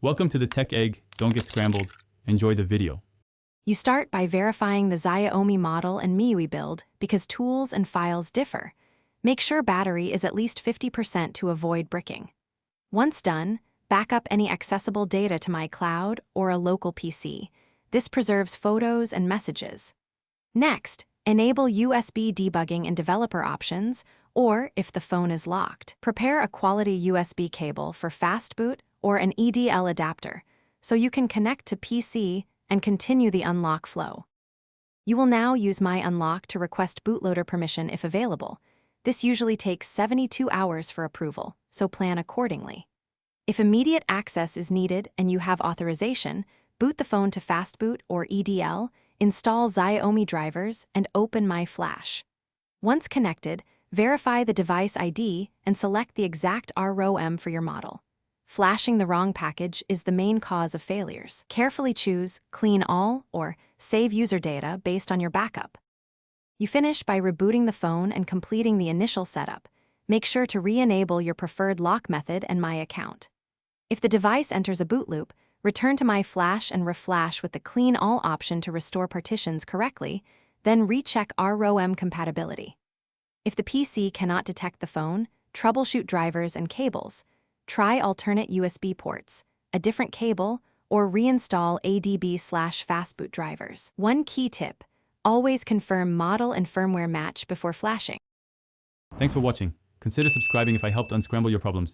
Welcome to the Tech Egg. Don't get scrambled. Enjoy the video. You start by verifying the Xiaomi model and MIUI build because tools and files differ. Make sure battery is at least 50% to avoid bricking. Once done, back up any accessible data to my cloud or a local PC. This preserves photos and messages. Next, enable USB debugging and developer options, or if the phone is locked, prepare a quality USB cable for fast boot or an EDL adapter, so you can connect to PC and continue the unlock flow. You will now use My Unlock to request bootloader permission if available. This usually takes 72 hours for approval, so plan accordingly. If immediate access is needed and you have authorization, boot the phone to fastboot or EDL, install Xiaomi drivers, and open My Flash. Once connected, verify the device ID and select the exact ROM for your model. Flashing the wrong package is the main cause of failures. Carefully choose Clean All or Save User Data based on your backup. You finish by rebooting the phone and completing the initial setup. Make sure to re-enable your preferred lock method and My Account. If the device enters a boot loop, return to My Flash and reflash with the Clean All option to restore partitions correctly, then recheck ROM compatibility. If the PC cannot detect the phone, troubleshoot drivers and cables. Try alternate USB ports, a different cable, or reinstall ADB/fastboot drivers. One key tip: always confirm model and firmware match before flashing. Thanks for watching. Consider subscribing if I helped unscramble your problems.